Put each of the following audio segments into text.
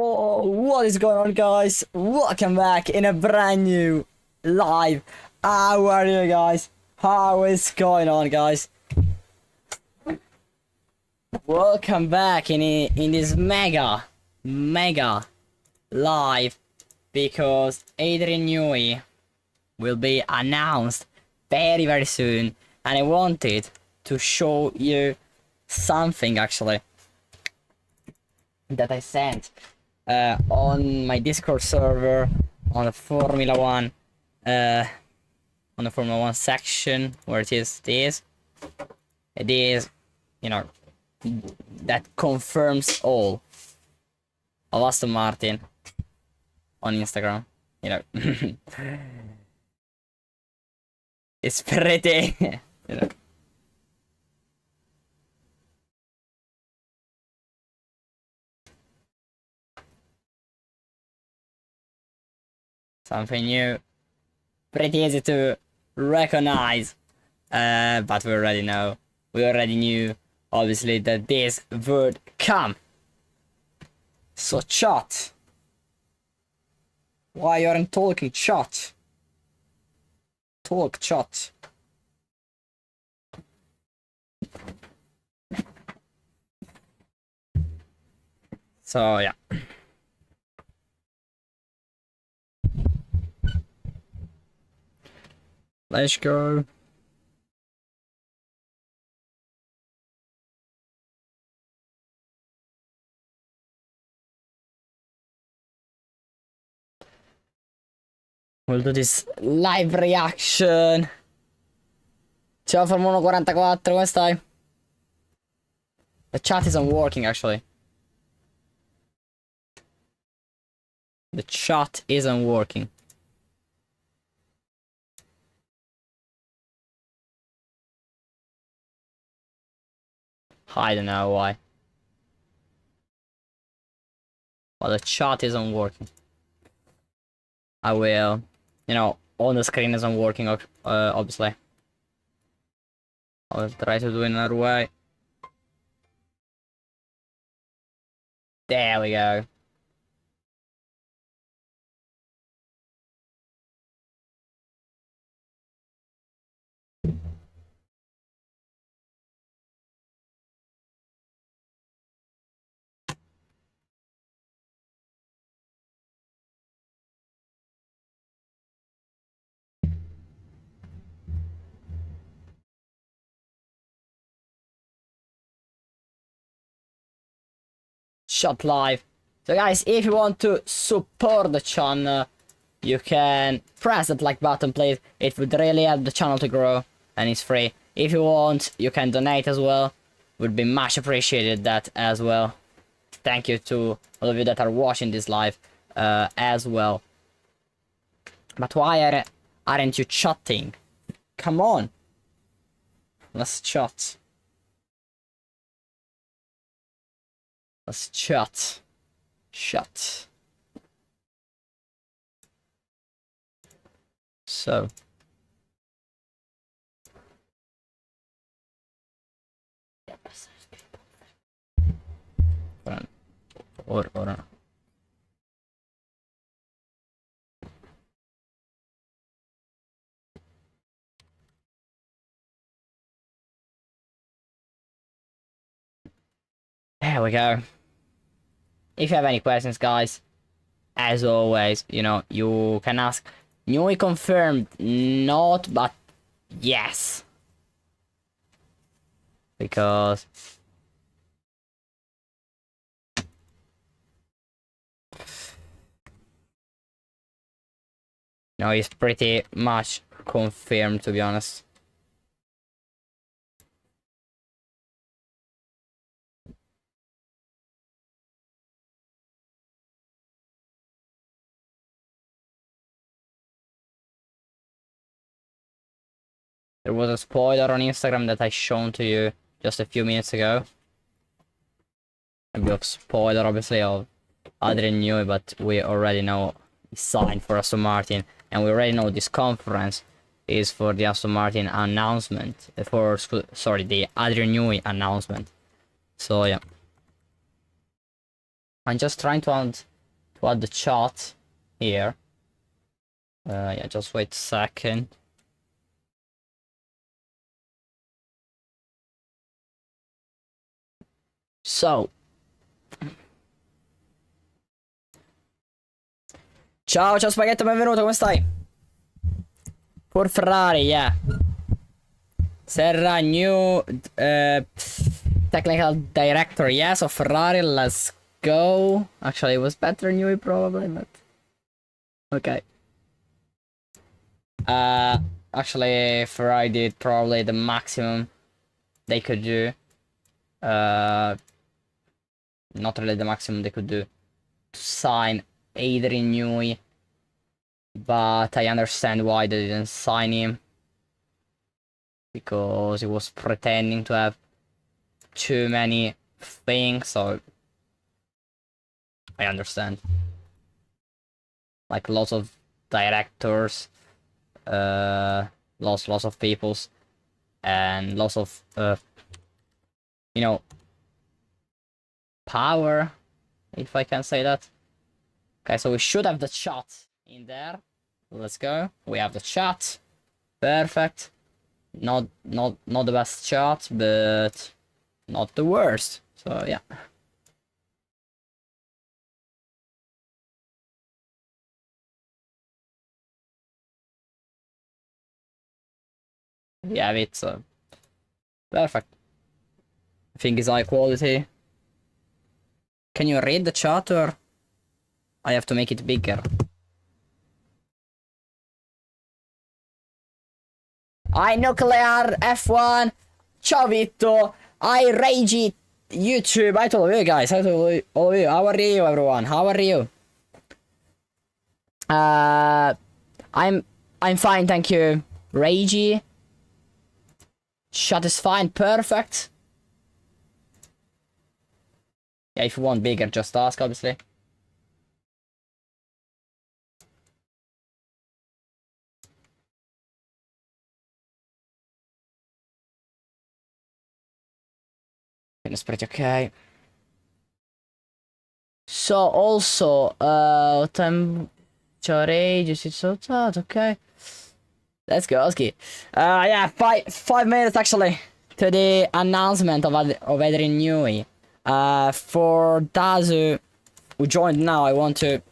Oh, what is going on, guys? Welcome back in a brand new live. How are you guys? How is going on, guys? Welcome back in this mega live, because Adrian Newey will be announced very soon, and I wanted to show you something actually that I sent on my Discord server on the Formula 1 section, where it is, you know, that confirms all of Aston Martin on Instagram, you know. It's pretty, you know. Something new, pretty easy to recognize, but we already knew, obviously, that this would come. So chat, why you aren't talking, chat? Talk, chat. So yeah. Let's go. We'll do this live reaction. Ciao Formula 144, come stai? The chat isn't working actually. The chat isn't working. I don't know why. Well, the chat isn't working. I will, you know, on the screen isn't working, obviously. I'll try to do it another way. There we go. Shot live. So guys, if you want to support the channel, you can press that like button, please. It would really help the channel to grow, and it's free. If you want, you can donate as well. Would be much appreciated that as well. Thank you to all of you that are watching this live as well. But why aren't you chatting? Come on, let's chat. Let's chat. Shut. So. Or no. There we go. If you have any questions, guys, as always, you know, you can ask. Newey confirmed, not, but yes. Because no, it's pretty much confirmed, to be honest. There was a spoiler on Instagram that I shown to you just a few minutes ago. A bit of spoiler, obviously, of Adrian Newey, but we already know he signed for Aston Martin, and we already know this conference is for the Aston Martin announcement, the Adrian Newey announcement. So yeah, I'm just trying to to add the chat here. Yeah, just wait a second. So, ciao Spaghetto, benvenuto, come stai? For Ferrari, yeah. Serra, new technical director, yes, of Ferrari, let's go. Actually, it was better Newey probably, but okay. Actually, Ferrari did probably the maximum they could do. Not really the maximum they could do to sign Adrian Newey, but I understand why they didn't sign him, because he was pretending to have too many things, so I understand. Like lots of directors, lots of peoples, and lots of you know, power, if I can say that. Okay, so we should have the chat in there. Let's go. We have the chat. Perfect. Not the best chat, but not the worst. So yeah. We have it, so perfect. I think it's high quality. Can you read the chat, or I have to make it bigger? I Nuclear F1. Ciao Vitto. I Rage YouTube. I told you guys. I told all of you. How are you, everyone? How are you? I'm fine, thank you. Ragey. Chat is fine, perfect. Yeah, if you want bigger, just ask, obviously. It's pretty okay. So also, time Rage, it's so sad, okay. Let's go, yeah, 5 minutes actually to the announcement of Adrian Newey. For those who joined now, I want to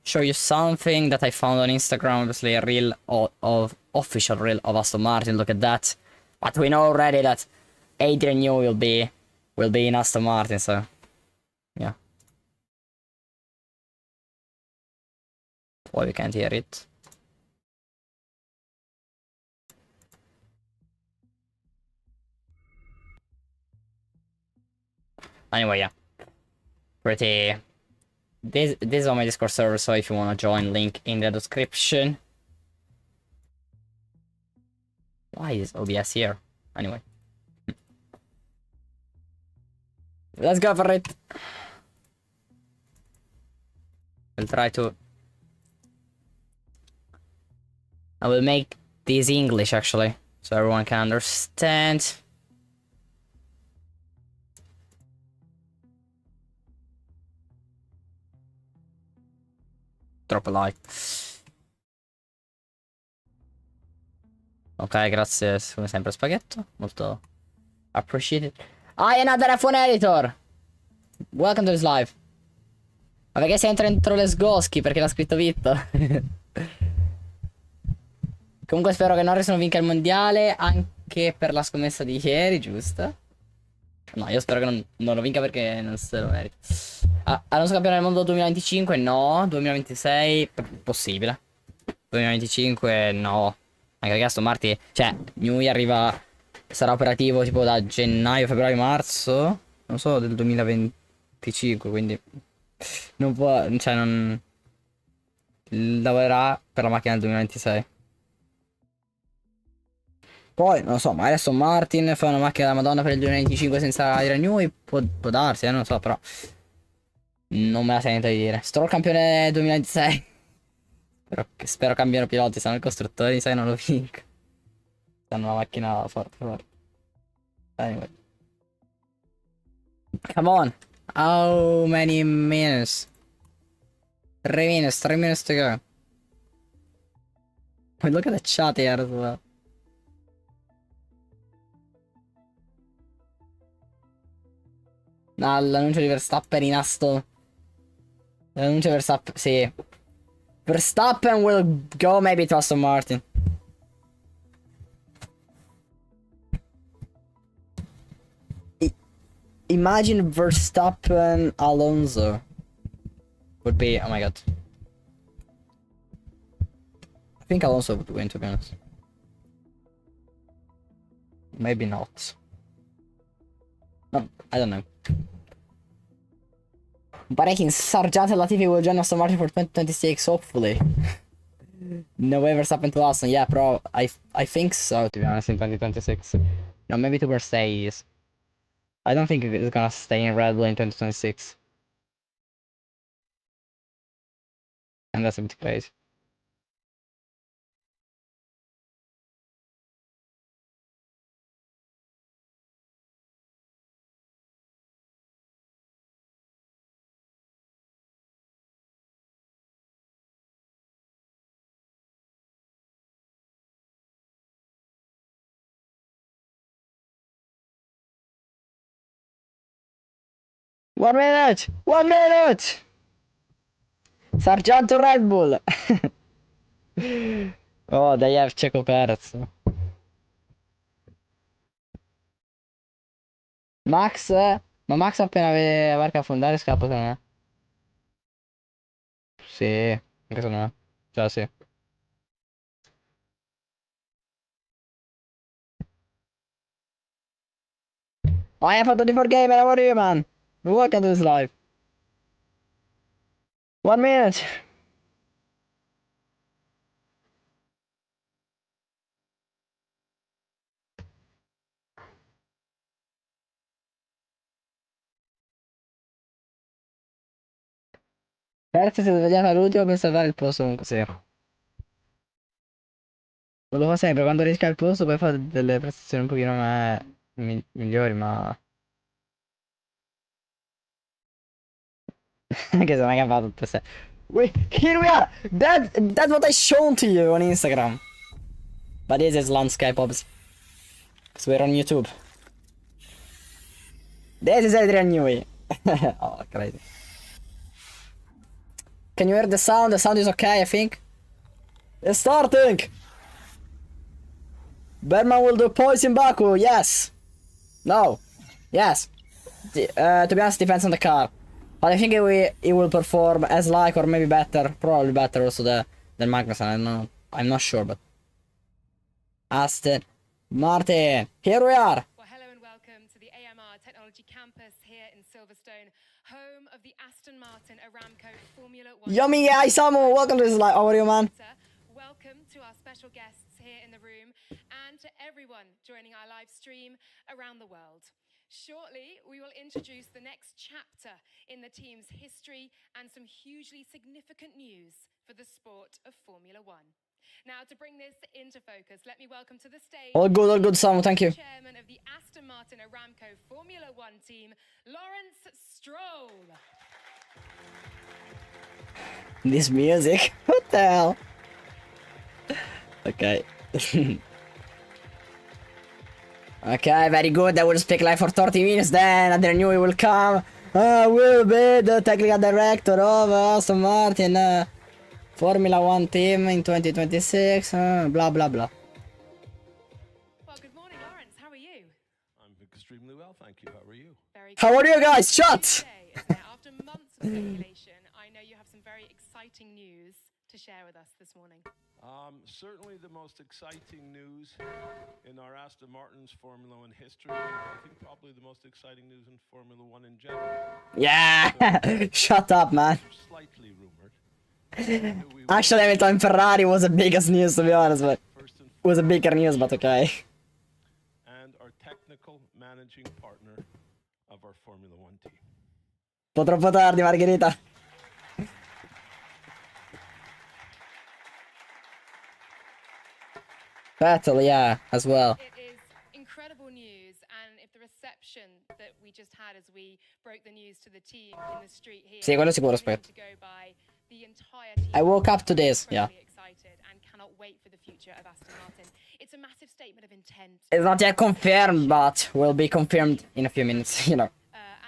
show you something that I found on Instagram. Obviously, a reel of official reel of Aston Martin. Look at that. But we know already that Adrian Newey will be in Aston Martin. So yeah, why we can't hear it. Anyway, yeah, pretty. This is on my Discord server, so if you want to join, link in the description. Why is OBS here? Anyway, let's go for it. We'll try to. I will make this English actually, so everyone can understand. Drop a like. Ok, grazie come sempre Spaghetto, molto appreciated. Another F1 editor! Welcome to this live. Ma perché sei dentro le sgoschi? Perché l'ha scritto Vitto. Comunque spero che Norris non vinca il mondiale, anche per la scommessa di ieri, giusto? No, io spero che non lo vinca perché non se lo merita. Alonso campione del mondo 2025? No. 2026? Possibile. 2025? No. Anche perché Aston Martin, cioè, Newey arriva, sarà operativo tipo da gennaio, febbraio, marzo, non so, del 2025, quindi non può, cioè, non lavorerà per la macchina del 2026. Poi, non lo so, magari Aston Martin fa una macchina da Madonna per il 2025 senza Adrian Newey, può darsi, non lo so, però non me la sento di dire. Stroll campione 2026. Spero cambiano piloti, stanno i costruttori, sai, non lo vinco. Stanno una macchina forte. Anyway. Come on. How many minutes? 3 minutes to go. Wait, look at the chat here as well. No, l'annuncio di Verstappen in Aston. L'annuncio di Verstappen, sì. Verstappen will go maybe to Aston Martin. Imagine Verstappen Alonso. Would be, oh my god. I think Alonso would win, to be honest. Maybe not. No, I don't know. Breaking Sargent Latifi will join Aston Martin for 2026, hopefully. No way Verstappen to Aston, yeah, bro. I think so, to be honest, in 2026. No, maybe to Mercedes. I don't think it's gonna stay in Red Bull in 2026. And that's a bit crazy. One minute! 1 minute! Sargent to Red Bull! Oh, they have Checo Perez. Max? Ma Max appena varca a fondare scappa secondo me. Sì, anche secondo me. Già sì. I am a 24 gamer, how are you, man? Welcome to this live. 1 minute! Perez si è svegliato all'ultimo per salvare il posto comunque, sì. Lo fa sempre, quando rischia il posto poi fa delle prestazioni un pochino migliori, ma... Anche se non è che fa tutte se... Wait, here we are! That's what I shown to you on Instagram. But this is landscape, obviously. Because we're on YouTube. This is Adrian Newey. Oh, crazy. Can you hear the sound? The sound is okay, I think. It's starting! Berman will do points in Baku, yes! No. Yes. To be honest, depends on the car. But I think it will perform as like or maybe better. Probably better also than Magnussen, I don't know. I'm not sure, but... Aston Martin, here we are! Well, hello and welcome to the AMR Technology Campus here in Silverstone, home of the Aston Martin Aramco Formula 1. Yummy, hi Samu, welcome to this live. How are you, man? Welcome to our special guests here in the room and to everyone joining our live stream around the world. Shortly, we will introduce the next chapter in the team's history and some hugely significant news for the sport of Formula 1. Now, to bring this into focus, let me welcome to the stage... All good, Samu, thank you. ...Chairman of the Aston Martin Aramco Formula 1 team, Lawrence Stroll. This music? What the hell? Okay. Okay, very good. I will speak like for 30 minutes then. Adrian Newey will come. Will be the technical director of Aston Martin Formula 1 team in 2026. Blah, blah, blah. Well, good morning, Lawrence. How are you? I'm extremely well, thank you. How are you? Very good. How are you guys? Shut! After months of speculation, I know you have some very exciting news to share with us this morning. Certainly the most exciting news in our Aston Martin's Formula 1 history. I think probably the most exciting news in Formula 1 in general. Yeah! Shut up, man. Slightly rumored. Actually, Hamilton Ferrari was the biggest news, to be honest, but it was a bigger news, but okay. And our technical managing partner of our Formula 1 team. Un po' troppo tardi, Margherita. Battle, yeah, as well. It is incredible news, and if the reception that we just had as we broke the news to the team in the street here Sì, quello sicuro, aspetta. to go by the entire team. I woke up to this, yeah. Incredibly excited and cannot wait for the future of Aston Martin. It's a massive statement of intent. It's not yet confirmed, but will be confirmed in a few minutes, you know.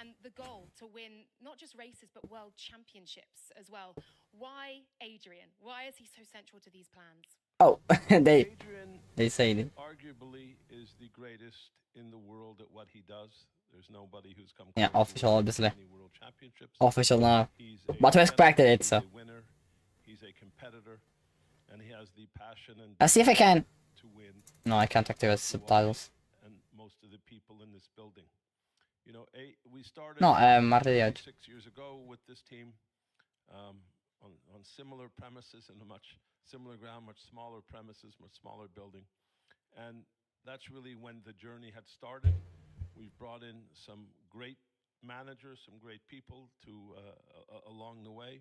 And the goal to win not just races but world championships as well. Why Adrian? Why is he so central to these plans? Oh, Adrian they say it. arguably is the greatest in the world at what he does. There's nobody who's come Yeah, close official, to obviously. any world championships. Official now. He's But we expected it, so. He's a winner. He's a competitor, and he has the passion and Let's see if I can. to win. No, I can't activate subtitles. And most of the people in this building, you know, we started No, Martin. 6 years ago with this team on similar premises and a much similar ground, much smaller premises, much smaller building, and that's really when the journey had started. We've brought in some great managers, some great people to along the way.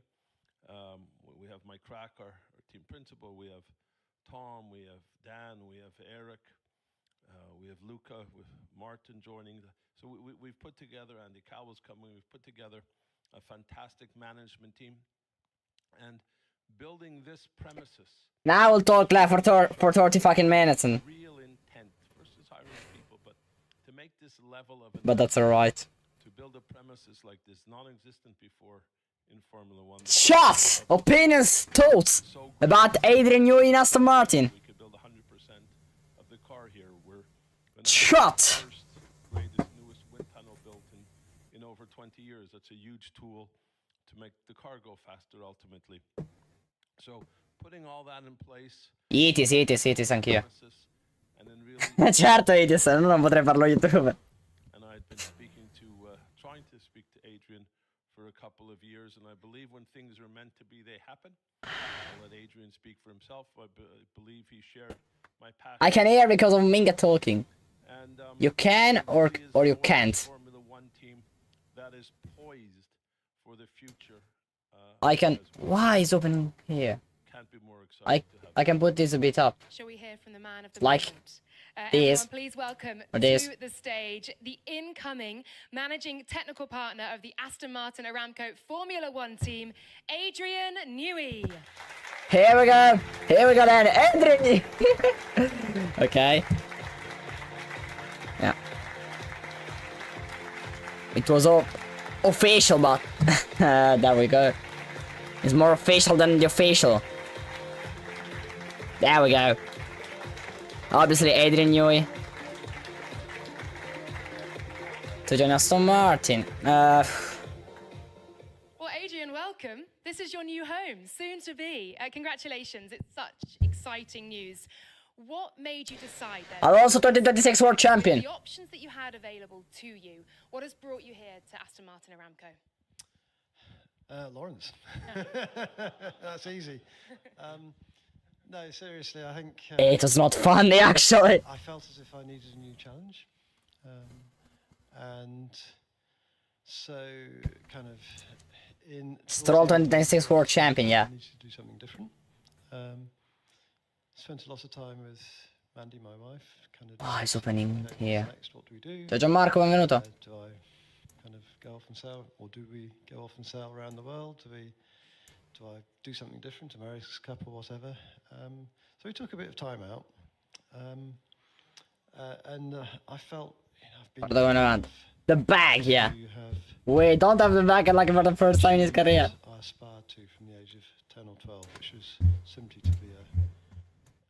We have Mike Crack, our team principal. We have Tom. We have Dan. We have Eric. We have Luca. With Martin joining. So we've put together. Andy Cowell's coming. We've put together a fantastic management team, and building this premises. Now we'll talk left for 30 fucking minutes and. Real intent versus hiring people, but to make this level of. But that's alright. To build a premises like this, non-existent before in Formula One. Shots! Opinions, thoughts about Adrian Newey in Aston Martin. We could build 100% of the car here. We're Shot! first greatest, newest wind tunnel built in over 20 years. That's a huge tool to make the car go faster ultimately. So putting all that in place. Itis, anch'io. premises, and then really Certo, Itis, non potrei farlo YouTube. and I'd been speaking to, trying to speak to Adrian for a couple of years, and I believe when things are meant to be, they happen. I'll let Adrian speak for himself. I believe he shared my passion. I can hear because of Minga talking. And, You can or you can't. Formula One team that is poised for the future. I can. as well. Why is open here? Can't be more excited to have I can put this a bit up. Shall we hear from the man of the Like moment? this. Everyone, please welcome Or to this. the stage the incoming managing technical partner of the Aston Martin Aramco Formula One team, Adrian Newey. Here we go. Here we go then. Adrian. Okay. Yeah. It was all official, but there we go. It's more official than the official. There we go. Obviously, Adrian Newey to join Aston Martin. Well, Adrian, welcome. This is your new home, soon to be. Congratulations. It's such exciting news. What made you decide then? I'm also 2026 World Champion. The options that you had available to you. What has brought you here to Aston Martin Aramco? Lawrence. That's easy. No, seriously, I think It was not funny, actually. I felt as if I needed a new challenge. And so, kind of, Stroll 2026 World Champion, yeah. I needed to do something different. Spent a lot of time with Mandy, my wife. Kind of. Oh, it's opening what's here. next? What do we do? Ciao Gianmarco, benvenuto. Do I kind of go off and sail, or do we go off and sail around the world? Do I do something different, America's Cup or whatever? So we took a bit of time out, and I felt, I've been. Guarda come avanti. The bag, yeah. You have We don't have the bag like for the first time in his career. I aspired to from the age of 10 or 12, which was simply to be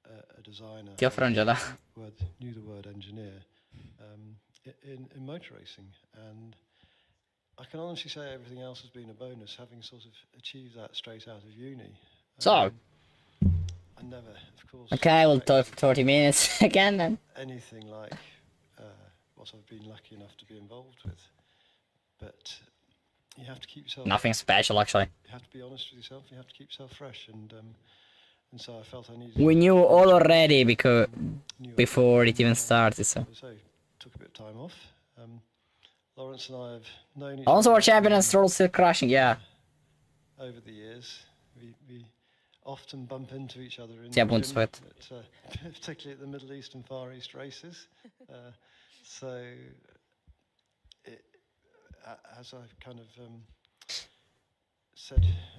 a designer. Ti offro un gelato. Knew the word engineer in motor racing, and I can honestly say everything else has been a bonus, having sort of achieved that straight out of uni. So, I never, of course. okay, we'll talk for expected 30 minutes again then. anything like what I've been lucky enough to be involved with, but you have to keep yourself. Nothing special, actually. You have to be honest with yourself. You have to keep yourself fresh, and so I felt I needed. We knew all already because knew I before it even started, so. So took a bit of time off. Lawrence and I have known each Also other our champion and Stroll still crashing, yeah. over the years. We often bump into each other in Sì, the appunto, gym, aspetta. particularly at the Middle East and Far East races. So as I've kind of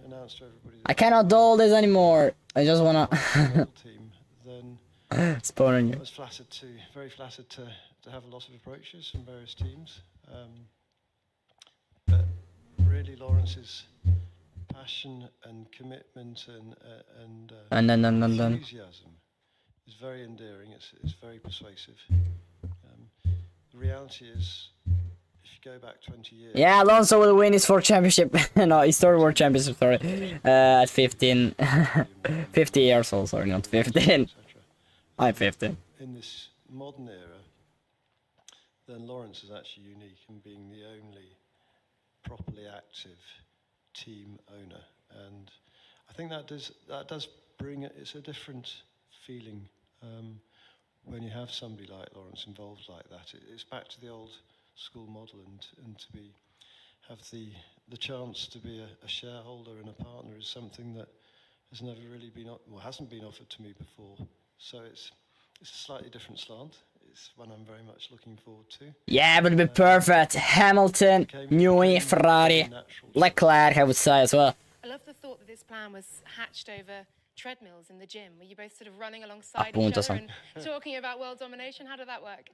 announced to everybody I cannot do all this anymore. I just wanna the team, then spawn on I you. was very flattered to have a lot of approaches from various teams. But really, Lawrence's passion and commitment and And then. enthusiasm is very endearing. It's very persuasive. The reality is, if you go back 20 years. Yeah, Alonso will win his 4th championship. No, his 3rd world championship, sorry. At 15. 50 years old, sorry, not 15. I'm 15. In this modern era, then Lawrence is actually unique in being the only properly active team owner, and I think that does bring it's a different feeling when you have somebody like Lawrence involved like that. It's back to the old school model, and to have the chance to be a shareholder and a partner is something that has never really hasn't been offered to me before. So it's a slightly different slant. It's one I'm very much looking forward to. Yeah, it would be perfect. Hamilton, Newey, Ferrari, Leclerc, I would say as well. I love the thought that this plan was hatched over treadmills in the gym. Were you both sort of running alongside each Appunto, other and talking about world domination? How did that work?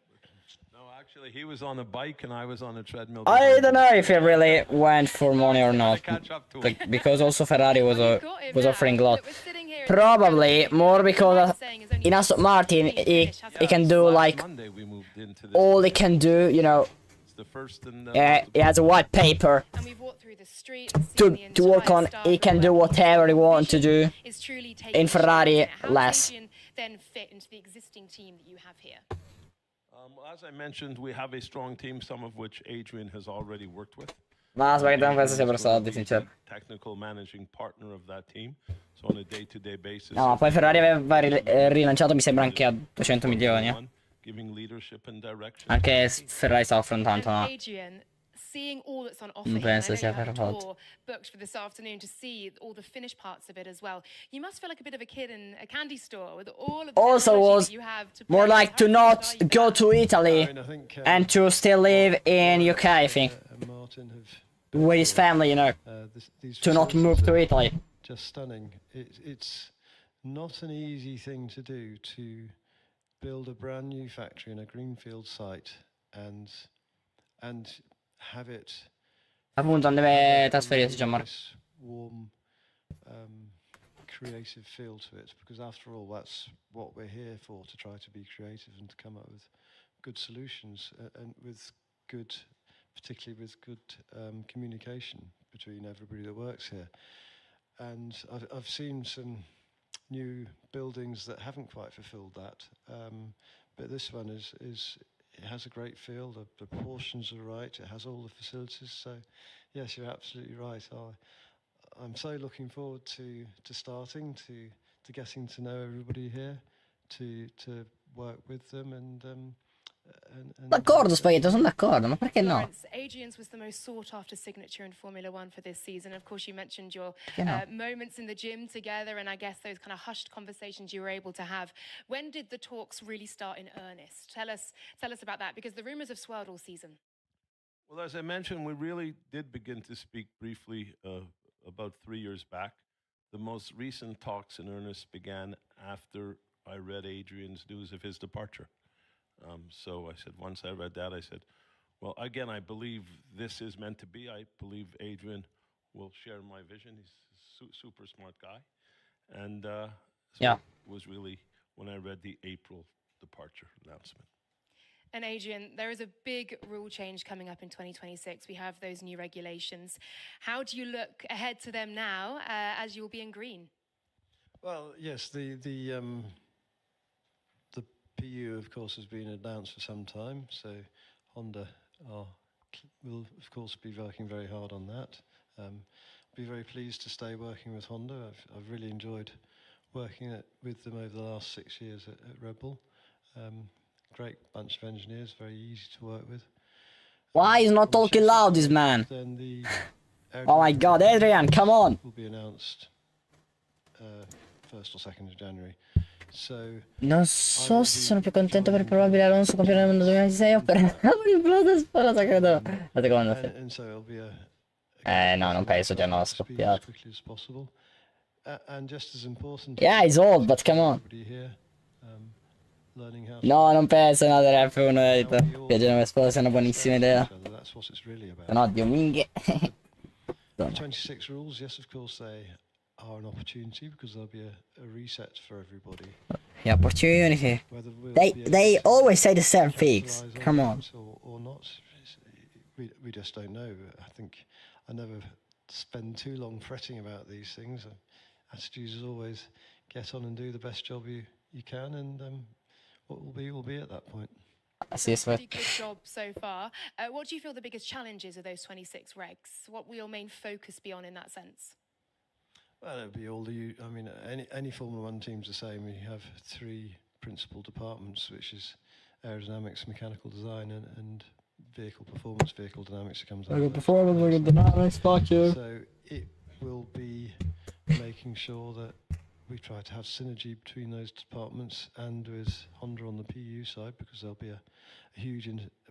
No, actually, he was on a bike and I was on a treadmill. I don't know if he really went for money or not, Catch up to him. because also Ferrari was Well, you've got him was now. offering a lot. Look, we're sitting here in Probably the more because saying is only in Aston Martin he can do Last like Monday we moved into this. all he can do, you know. It's the first in He has a white paper and we've walked through the street and seen to the work entire on. staff He of can the do work. whatever he wants to Vision do. is truly taking In Ferrari, shape. How does less. Adrian then fit into the existing team that you have here? Well, as I mentioned, we have a strong team, some of which Adrian has already worked with. Ma aspetta, questo sia Adrian is per soldi, going to be sincero. the technical managing partner of that team. So on a day-to-day basis. No, ma poi Ferrari aveva rilanciato mi sembra anche a 200 milioni. Giving leadership and direction. Anche Ferrari sta offrendo tanto, And no? Adrian, seeing all that's on offer Non here, and I penso know sia you have a per volta. tour booked for this afternoon to see all the finished parts of it as well. You must feel like a bit of a kid in a candy store with all of the Also technology was that you have to more play like with. to How not excited are you go for that? to Italy I think, and to still live in UK, I think, Martin have with his family, you know, these to not move to facilities Italy. are just stunning. It's not an easy thing to do, to build a brand new factory in a greenfield site and have it Appunto, non deve trasferirsi, Gianmarco. nice, warm, creative feel to it, because after all, that's what we're here for, to try to be creative and to come up with good solutions and with good, particularly with good communication between everybody that works here. And I've seen some new buildings that haven't quite fulfilled that, but this one it has a great feel. The proportions are right. It has all the facilities. So, yes, you're absolutely right. I'm so looking forward to starting, to getting to know everybody here, to work with them and D'accordo, Spaghetto, sono d'accordo, ma perché no? Lawrence, Adrian's was the most sought after signature in Formula One for this season. Of course, you mentioned your no? moments in the gym together, and I guess those kind of hushed conversations you were able to have. When did the talks really start in earnest? Tell us about that, because the rumors have swirled all season. Well, as I mentioned, we really did begin to speak briefly about 3 years back. The most recent talks in earnest began after I read Adrian's news of his departure. So I said, once I read that, I said, well, again, I believe this is meant to be. I believe Adrian will share my vision. He's a super smart guy. And so Yeah. it was really when I read the April departure announcement. And Adrian, there is a big rule change coming up in 2026. We have those new regulations. How do you look ahead to them now, as you'll be in green? Well, yes, the PU, of course, has been announced for some time, so Honda will, of course, be working very hard on that. Be very pleased to stay working with Honda. I've really enjoyed working with them over the last 6 years at Red Bull. Great bunch of engineers, very easy to work with. Why is not talking loud, this man? Then the Oh my god, Adrian, come on! will be announced 1st or 2nd of January. So Non so se sono più contento per il probabile Alonso campione del mondo 2026 o per il pilota speranza, credo. La seconda, sì. and so it'll be No, non penso che hanno speed as scoppiato. quickly as possible. And just as important. Yeah, he's old, but come on. Everybody here, learning how No, non penso no, delle F1 Now we 8. all Che Genova Sposa sia una buonissima idea. each other, that's what it's really about. Se no, Dio minghe. The 26 rules, yes, of course, they are an opportunity because there'll be a reset for everybody. The opportunity. Whether we'll They be able they to always say the same things. capitalise Come on. that or not, we just don't know. I think I never spend too long fretting about these things. Attitude is always get on and do the best job you can, and what will be at that point. Sì, Pretty good job so far. What do you feel the biggest challenges of those 26 regs? What will your main focus be on in that sense? Well, it'll be all I mean, any Formula One team's the same. You have three principal departments, which is aerodynamics, mechanical design, and vehicle performance, vehicle dynamics. That comes out. Vehicle dynamics, fuck you. So it will be making sure that we try to have synergy between those departments and with Honda on the PU side, because there'll be a huge,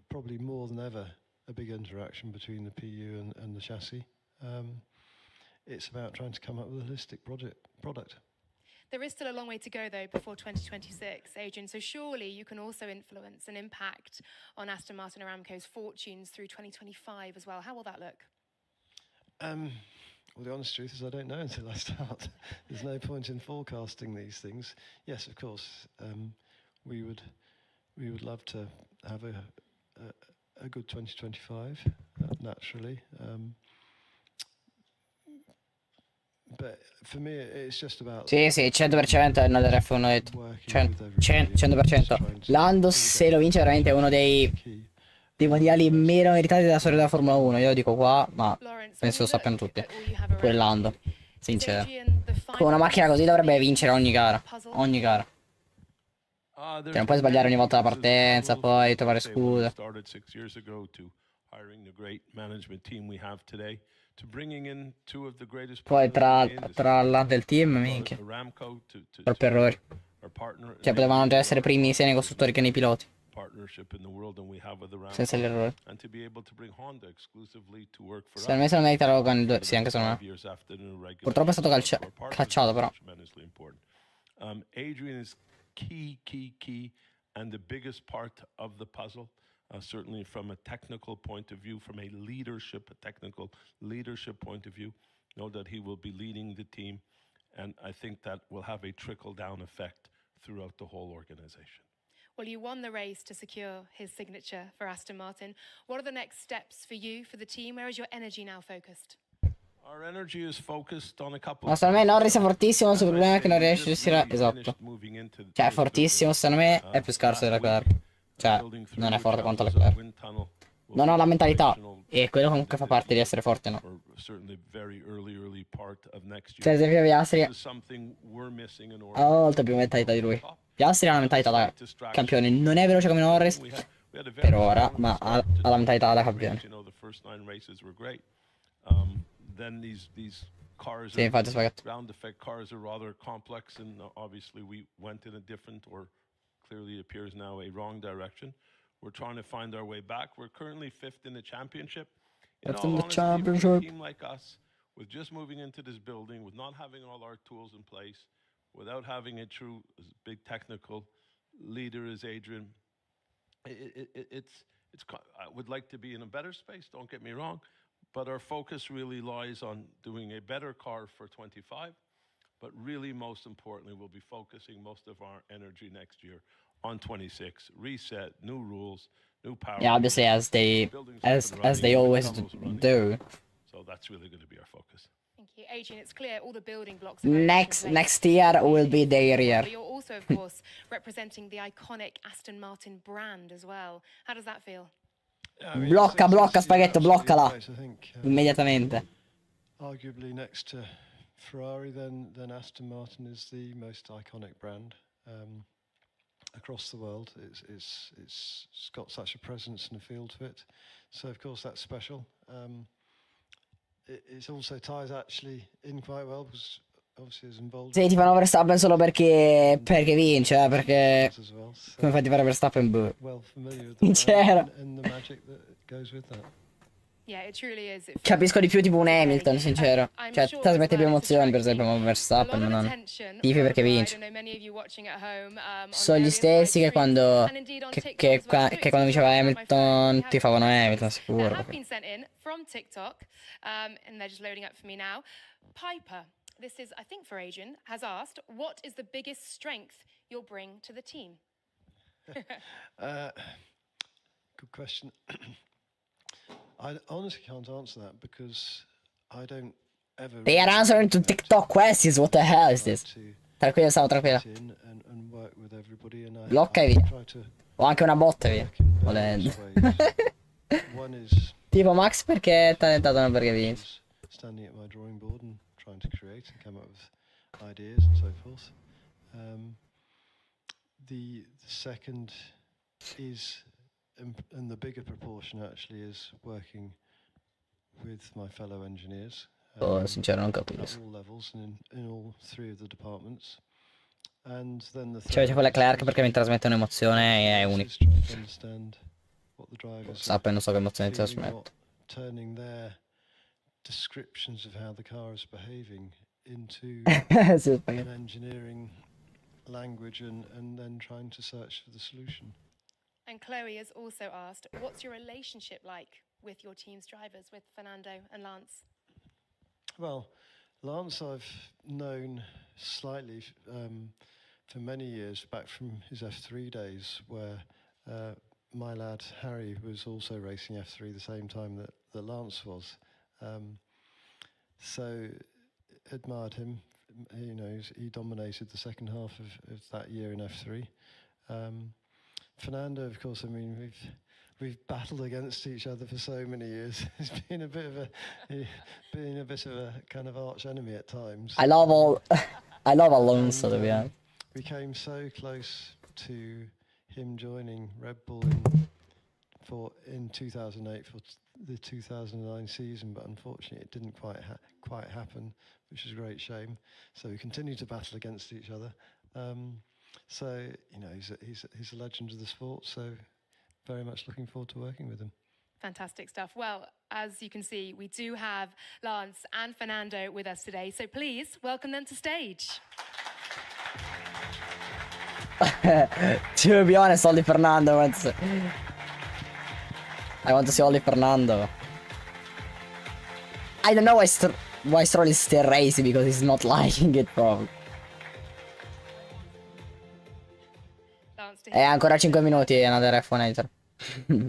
probably more than ever, a big interaction between the PU and the chassis. It's about trying to come up with a holistic product. There is still a long way to go, though, before 2026, Adrian. So surely you can also influence and impact on Aston Martin Aramco's fortunes through 2025 as well. How will that look? Well, the honest truth is I don't know until I start. There's no point in forecasting these things. Yes, of course, we would love to have a good 2025, naturally. But for me, it's just about Sì, sì, 100% è una delle F1 8. working with 100%. Lando, se lo vince, veramente è uno dei mondiali meno meritati della storia della Formula 1. Io lo dico qua, ma penso lo sappiano tutti. Pure Lando, sincero. Con una macchina così dovrebbe vincere ogni gara. Ogni gara. Cioè, non puoi sbagliare ogni volta la partenza, poi trovare scuse. Poi tra Lando e il team, minchia. Troppi errori. Cioè, potevano già essere primi sia nei costruttori che nei piloti. Senza gli errori. Secondo me se lo merita Logan il 2. Sì, anche secondo me. Purtroppo è stato cacciato, però. Adrian is key, and the biggest part of the puzzle, certainly from a technical point of view, from a technical leadership point of view. Know that he will be leading the team, and I think that will have a trickle-down effect throughout the whole organization. Well, you won the race to secure his signature for Aston Martin. What are the next steps for you, for the team? Where is your energy now focused? Our energy is focused on a couple. Ma secondo me Norris è fortissimo, il suo problema è che non riesce a gestire. Esatto. Cioè, è fortissimo, secondo me è più scarso di Leclerc. Cioè, non è forte quanto Leclerc. Non ha la mentalità. E quello comunque fa parte di essere forte, no? Cioè, ad esempio, Piastri ha molto più mentalità di lui. Piastri ha una mentalità da campione. Non è veloce come Norris per ora, ma ha la mentalità da campione. Then these cars Sì, infatti, ground effect cars are rather complex, and obviously we went in a different, or clearly appears now, a wrong direction. We're trying to find our way back. We're currently 5th in the championship. In all honesty, a team like us, with just moving into this building, with not having all our tools in place, without having a true big technical leader as Adrian, I would like to be in a better space, don't get me wrong. But our focus really lies on doing a better car for 25. But really, most importantly, we'll be focusing most of our energy next year on 26. Reset, new rules, new power. Yeah, obviously, as they always do. So that's really going to be our focus. Thank you, Adrian. It's clear all the building blocks. Next year will be their year. But you're also, of course, representing the iconic Aston Martin brand as well. How does that feel? Blocca spaghetto, bloccala immediatamente. Arguably next to Ferrari, then Aston Martin is the most iconic brand across the world. It's got such a presence and a feel to it. So of course that's special. It also ties actually in quite well because obviously is involved. Sì, ti fanno Verstappen solo perché vince, perché come fai a fare Verstappen? Well familiar with Sincero. and the magic that goes with that. Yeah, it truly is. It feels Capisco di più tipo un today. Hamilton, sincero. I'm Cioè, sure trasmette as più well it's emozioni, per esempio, attracting ma a Verstappen, lot of non attention tifi perché worldwide. vince. I know many of you watching at home on Sono gli various live stessi che streams quando, and indeed on TikTok as well too. che So quando if diceva you're looking at my phone, we Hamilton, have tifavano some Hamilton, messages sicuro. that have perché- been sent in from TikTok, and they're just loading up for me now. Piper, this is I think for Adrian, has asked, what is the biggest strength you'll bring to the team? Good question. I honestly can't answer that because I don't ever. They are really answering to know how TikTok questions, what the hell is try this? to Tranquilla, stavo tranquilla. fit in and work with everybody, and Blocca e I via. try to Ho anche una botta via. work in Volendo. various ways. One is Tipo Max perché t'ha tentato non perché vince. is standing at my drawing board and trying to create and come up with ideas and so forth. The second is, and the bigger proportion actually, is working with my fellow engineers. Oh, sincero, non At capisco. all levels and in all three of the departments. And then the Cioè, con Leclerc perché mi trasmette un'emozione e è unico. is trying to understand what the drivers Sappe, non so che emozione feeling, trasmette. what turning their descriptions of how the car is behaving into Sì, an spaghetti. engineering language and then trying to search for the solution. And Chloe has also asked, what's your relationship like with your team's drivers, with Fernando and Lance? Well, Lance I've known slightly for many years, back from his F3 days, where my lad Harry was also racing F3 the same time that Lance was. So admired him. You know, he dominated the second half of that year in F3. Fernando, of course, I mean, we've battled against each other for so many years. It's been a bit of a kind of arch enemy at times. I love Alonso, to be honest. We came so close to him joining Red Bull in 2008 for the 2009 season, but unfortunately it didn't quite happen, which is a great shame. So we continue to battle against each other. So you know, he's a legend of the sport. So very much looking forward to working with him. Fantastic stuff. Well, as you can see, we do have Lance and Fernando with us today. So please welcome them to stage. To be honest, only Fernando wants. I want to see only Fernando. I don't know why Stroll is still racing, because he's not liking it, probably. Lance, to E ancora 5 minuti, another F1 editor.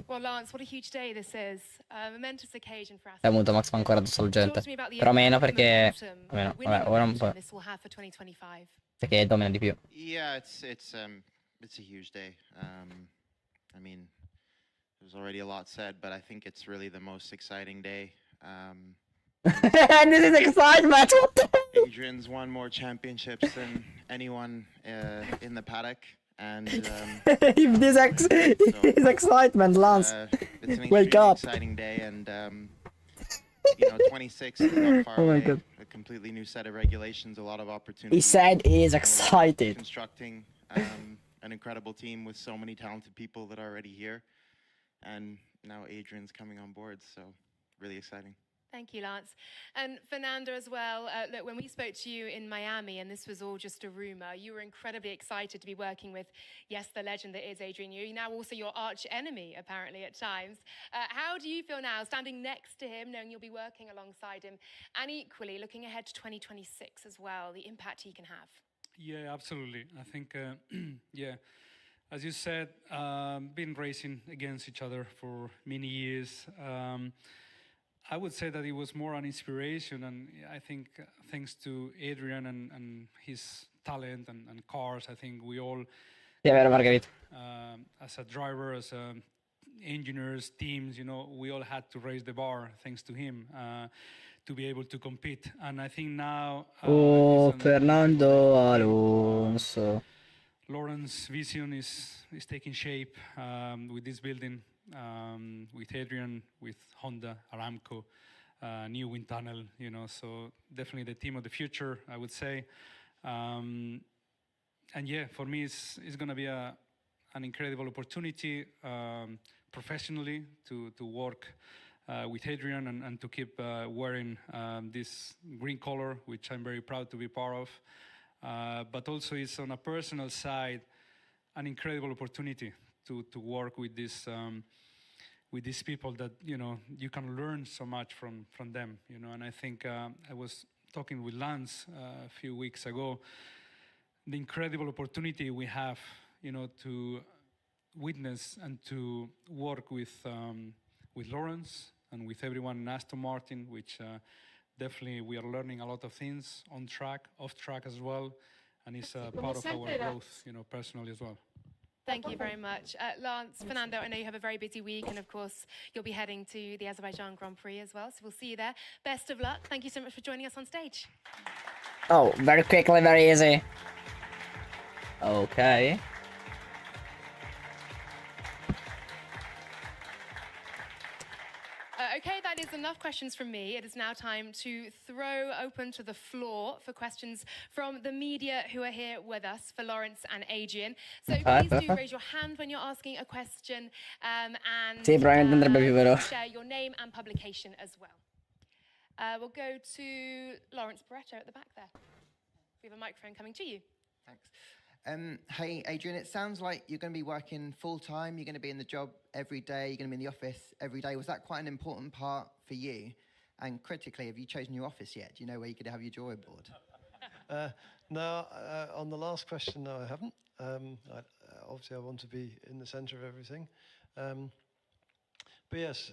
Well, Lance, what a huge day this is. A momentous occasion for us. Appunto, Max fa ancora addosso alla gente. Però meno perché... Meno, vabbè, ora un po'. This will have for 2025. Perché domina di più. Yeah, it's a huge day. I mean, there's already a lot said, but I think it's really the most exciting day. And this is excitement! What the hell? Adrian's won more championships than anyone in the paddock, and If this is excitement, Lance. it's an Wake extremely up. exciting day, and you know, 26 is not far Oh my away. God. A completely new set of regulations, a lot of opportunities. He said he is and we're excited. Constructing an incredible team with so many talented people that are already here, and now Adrian's coming on board, so really exciting. Thank you, Lance. And Fernando as well. Look, when we spoke to you in Miami, and this was all just a rumor, you were incredibly excited to be working with, yes, the legend that is Adrian Newey, now also your arch enemy, apparently, at times. How do you feel now, standing next to him, knowing you'll be working alongside him, and equally looking ahead to 2026 as well, the impact he can have? Yeah, absolutely. I think, yeah, as you said, been racing against each other for many years. I would say that it was more an inspiration, and I think thanks to Adrian and his talent and cars, I think we all, Sì, è vero, Margherita. as a driver, as engineers, teams, you know, we all had to raise the bar thanks to him to be able to compete. And I think now... Oh, Fernando Alonso. Lauren's vision is taking shape with this building, with Adrian, with Honda, Aramco, new wind tunnel, you know, so definitely the team of the future, I would say. And yeah, for me, it's going to be an incredible opportunity professionally to work with Adrian and to keep wearing this green color, which I'm very proud to be part of. But also it's on a personal side, an incredible opportunity to work with these people that, you know, you can learn so much from them, you know. And I think I was talking with Lance a few weeks ago, the incredible opportunity we have, you know, to witness and to work with Lawrence and with everyone in Aston Martin, which definitely we are learning a lot of things on track, off track as well, and it's part of our growth, you know, personally as well. Thank you very much. Lance, Fernando, I know you have a very busy week, and of course, you'll be heading to the Azerbaijan Grand Prix as well, so we'll see you there. Best of luck. Thank you so much for joining us on stage. Oh, very quickly, very easy. Okay. Okay, that is enough questions from me. It is now time to throw open to the floor for questions from the media who are here with us, for Lawrence and Adrian. So please do raise your hand when you're asking a question, and Sì, probabilmente andrebbe più veloce. share your name and publication as well. We'll go to Lawrence Barretto at the back there. We have a microphone coming to you. Thanks. Hey, Adrian, it sounds like you're going to be working full-time, you're going to be in the job every day, you're going to be in the office every day. Was that quite an important part for you? And critically, have you chosen your office yet? Do you know where you're going to have your drawing board? No, on the last question, no, I haven't. Obviously, I want to be in the centre of everything. But yes,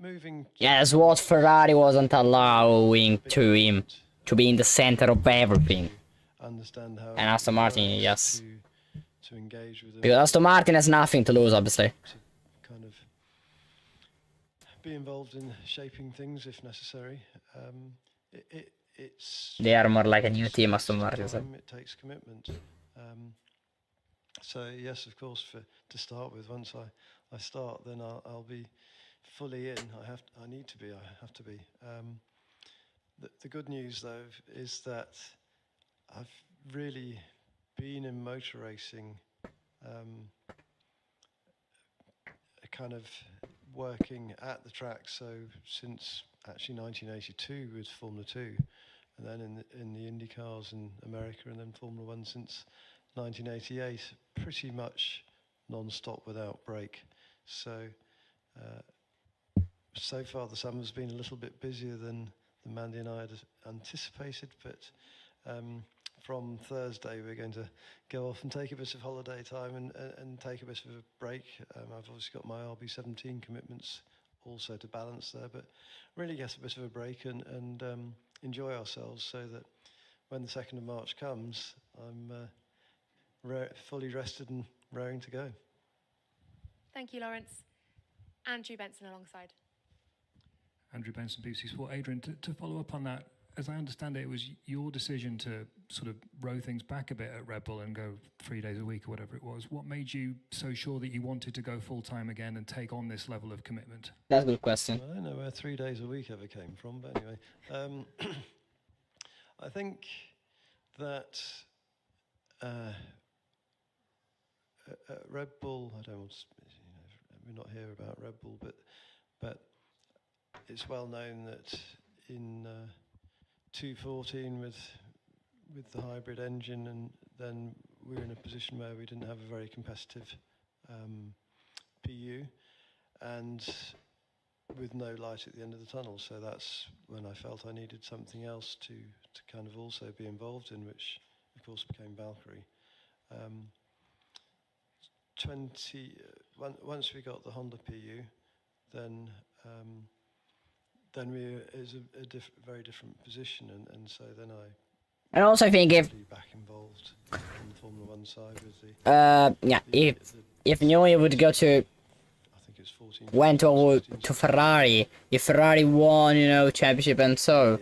moving... Yes, what Ferrari wasn't allowing to him to be in the center of everything. Understand how... And Aston Martin, yes. To engage with them. Because Aston Martin has nothing to lose, obviously. To kind of be involved in shaping things if necessary. It's... They are more like a new team, Aston Martin. It takes commitment. So yes, of course, to start with, once I start, then I'll be fully in. I need to be. I have to be. The good news, though, is that I've really been in motor racing, kind of working at the track. So since actually 1982 with Formula 2, and then in the IndyCars in America, and then Formula 1 since 1988, pretty much non-stop without break. So so far the summer's been a little bit busier than Mandy and I had anticipated, but from Thursday we're going to go off and take a bit of holiday time and take a bit of a break. I've obviously got my RB17 commitments also to balance there, but really get a bit of a break and enjoy ourselves, so that when the 2nd of March comes, I'm fully rested and raring to go. Thank you, Lawrence. Andrew Benson alongside. Andrew Benson, BBC Sport. Adrian, to follow up on that, as I understand it, it was your decision to sort of row things back a bit at Red Bull and go 3 days a week or whatever it was. What made you so sure that you wanted to go full-time again and take on this level of commitment? That's a good question. I don't know where 3 days a week ever came from, but anyway. I think that at Red Bull, I don't want to, we're not here about Red Bull, but it's well known that in 214 with the hybrid engine, and then we were in a position where we didn't have a very competitive PU, and with no light at the end of the tunnel. So that's when I felt I needed something else to kind of also be involved in, which of course became Valkyrie. Once we got the Honda PU, then we were in a very different position, and so then I And also I think if back involved on the Formula 1 side with the yeah, if Newey would go to I think it's 14 went to Ferrari, if Ferrari won, you know, championship and so,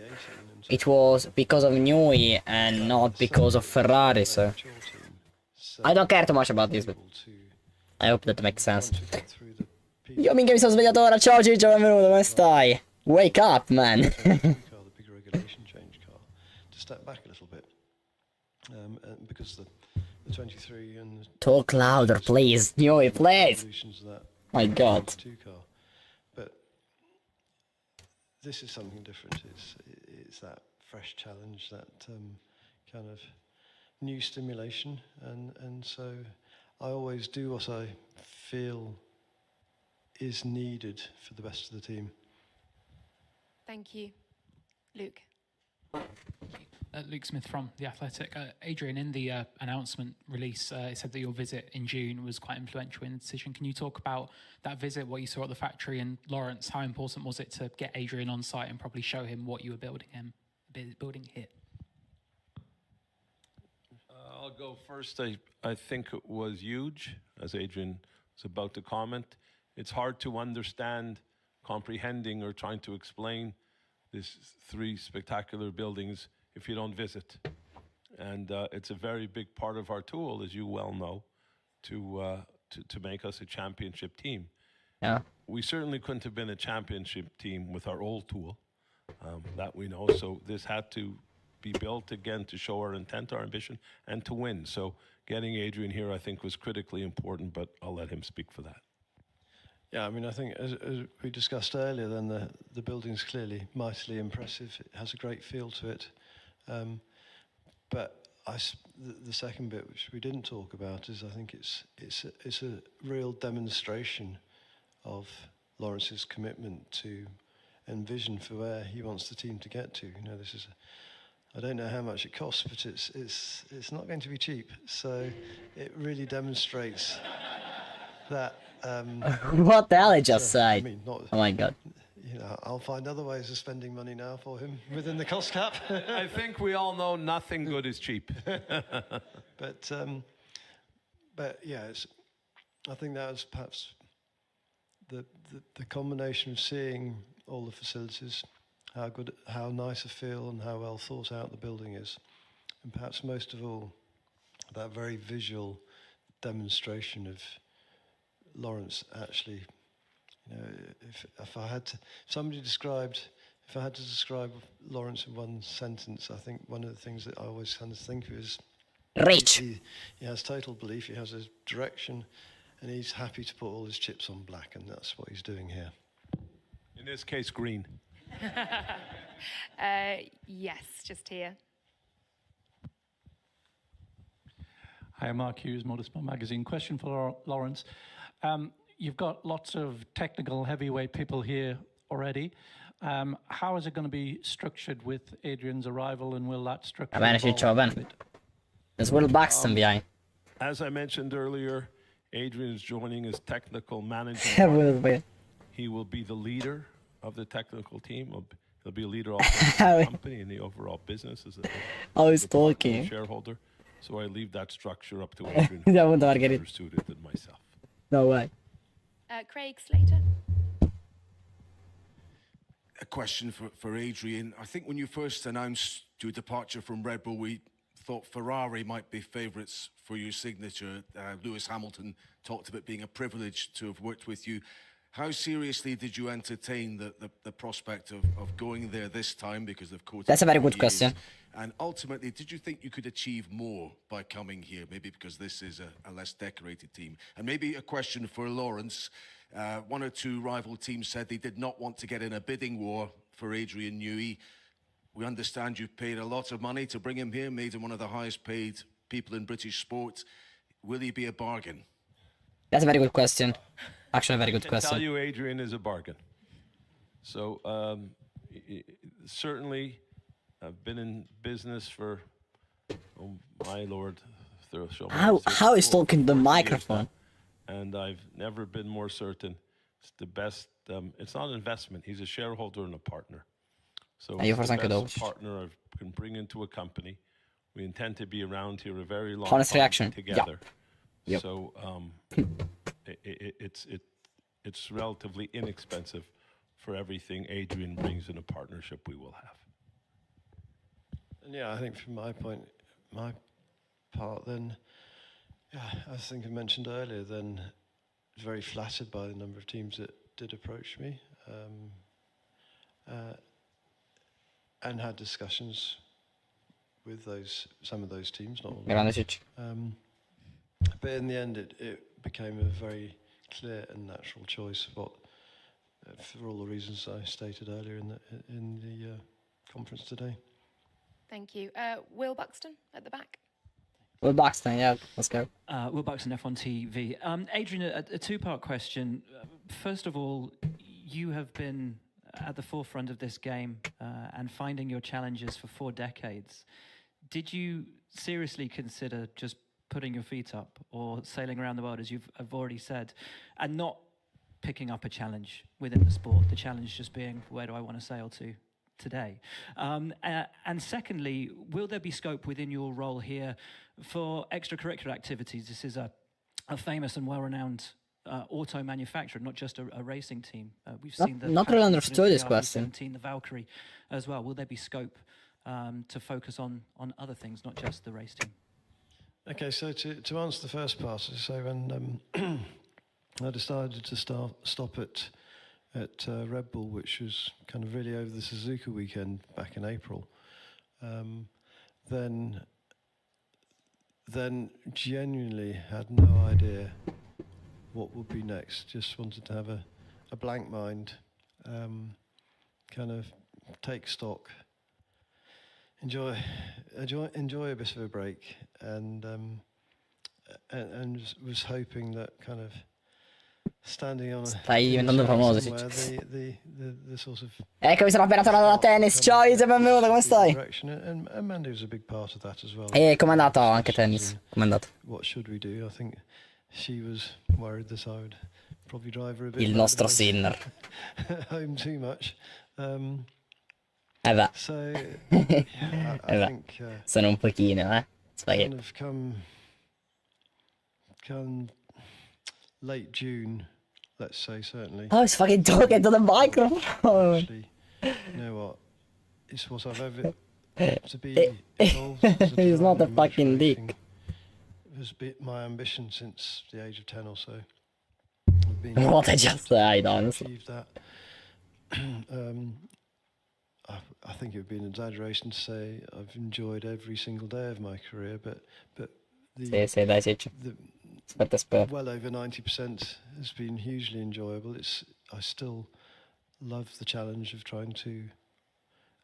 it was because of Newey and not because of Ferrari. So I don't care too much about this, but I hope that makes sense. Io minchia mi sono svegliato ora, ciao Gigio, benvenuto, come stai? Wake up, man. the big regulation change car, to step back a little bit, because the 23 and the Talk louder, please. Newey, please. evolutions of that My God. 2 car. But this is something different. It's that fresh challenge, that kind of new stimulation, and so I always do what I feel is needed for the best of the team. Thank you. Luke. Luke Smith from The Athletic. Adrian, in the announcement release, it said that your visit in June was quite influential in the decision. Can you talk about that visit, what you saw at the factory, and Lawrence, how important was it to get Adrian on site and probably show him what you were building here? I'll go first. I think it was huge, as Adrian was about to comment. It's hard to understand, comprehending, or trying to explain these 3 spectacular buildings if you don't visit. And it's a very big part of our tool, as you well know, to make us a championship team. Yeah. We certainly couldn't have been a championship team with our old tool, that we know. So this had to be built again to show our intent, our ambition, and to win. So getting Adrian here, I think, was critically important, but I'll let him speak for that. Yeah, I mean, I think as we discussed earlier, then the building's clearly mightily impressive. It has a great feel to it. But the second bit, which we didn't talk about, is I think it's a real demonstration of Lawrence's commitment to and vision for where he wants the team to get to. You know, this is I don't know how much it costs, but it's not going to be cheap. So it really demonstrates that. What the hell I just said? I mean, not, oh my God. You know, I'll find other ways of spending money now for him within the cost cap. I think we all know nothing good is cheap. But yeah, I think that was perhaps the combination of seeing all the facilities, how nice a feel and how well thought out the building is, and perhaps most of all, that very visual demonstration of Lawrence actually. You know, if I had to, if I had to describe Lawrence in one sentence, I think one of the things that I always kind of think of is Rich. He has total belief. He has a direction, and he's happy to put all his chips on black, and that's what he's doing here. In this case, green. Yes, just here. Hi, I'm Mark Hughes, Motorsport Magazine. Question for Lawrence. You've got lots of technical heavyweight people here already. How is it going to be structured with Adrian's arrival, and will that structure evolve? There's Will Buxton behind. As I mentioned earlier, Adrian is joining as technical manager. He will be the leader of the technical team. He'll be a leader of the company and the overall business as a shareholder. So I leave that structure up to Adrian, who's better suited than myself. No way. Craig Slater. A question for Adrian. I think when you first announced your departure from Red Bull, we thought Ferrari might be favourites for your signature. Lewis Hamilton talked of it being a privilege to have worked with you. How seriously did you entertain the prospect of going there this time? Because of course, that's a very good question. And ultimately, did you think you could achieve more by coming here? Maybe because this is a less decorated team. And maybe a question for Lawrence. One or two rival teams said they did not want to get in a bidding war for Adrian Newey. We understand you've paid a lot of money to bring him here, made him one of the highest paid people in British sport. Will he be a bargain? That's a very good question. Actually, a very good question. I tell you, Adrian is a bargain. So certainly, I've been in business for, oh my lord, how is talking the microphone? And I've never been more certain. It's the best. It's not an investment. He's a shareholder and a partner. So it's the best partner I can bring into a company. We intend to be around here a very long time together. Yep. So it's relatively inexpensive for everything Adrian brings in a partnership we will have. And yeah, I think from my part, then, yeah, I think I mentioned earlier, then very flattered by the number of teams that did approach me, and had discussions with some of those teams, not all. But in the end, it became a very clear and natural choice of what for all the reasons I stated earlier in the conference today. Thank you. Will Buxton at the back. Will Buxton, yeah, let's go. Will Buxton, F1 TV. Adrian, a two-part question. First of all, you have been at the forefront of this game and finding your challenges for 4 decades. Did you seriously consider just putting your feet up or sailing around the world, as I've already said, and not picking up a challenge within the sport? The challenge just being, where do I want to sail to today? And secondly, will there be scope within your role here for extracurricular activities? This is a famous and well-renowned auto manufacturer, not just a racing team. We've seen the not really understood this question. The Valkyrie as well. Will there be scope to focus on other things, not just the race team? Okay, so to answer the first part, so when I decided to stop at Red Bull, which was kind of really over the Suzuka weekend back in April, then genuinely had no idea what would be next. Just wanted to have a blank mind, kind of take stock, enjoy a bit of a break, and was hoping that kind of standing on Stai diventando famoso, sì. the sort of Ecco, mi sono appena tornato da tennis. Ciao, Isa, benvenuto, come stai? and Mandy was a big part of that as well. Com'è andato anche tennis? Com'è andato? What should we do? I think she was worried that I would probably drive her a bit. Il nostro Sinner. Home too much. Beh. So yeah, I think sono un pochino, Spaghetti. kind of come late June, let's say, certainly. Oh, he's fucking talking to the microphone. Actually, you know what? It's what I've ever to be involved. He's not a fucking dick. It has been my ambition since the age of 10 or so. What I just said, honestly. Achieved that. I think it would be an exaggeration to say I've enjoyed every single day of my career, but Sì, dai, sì. Aspetta. well over 90% has been hugely enjoyable. I still love the challenge of trying to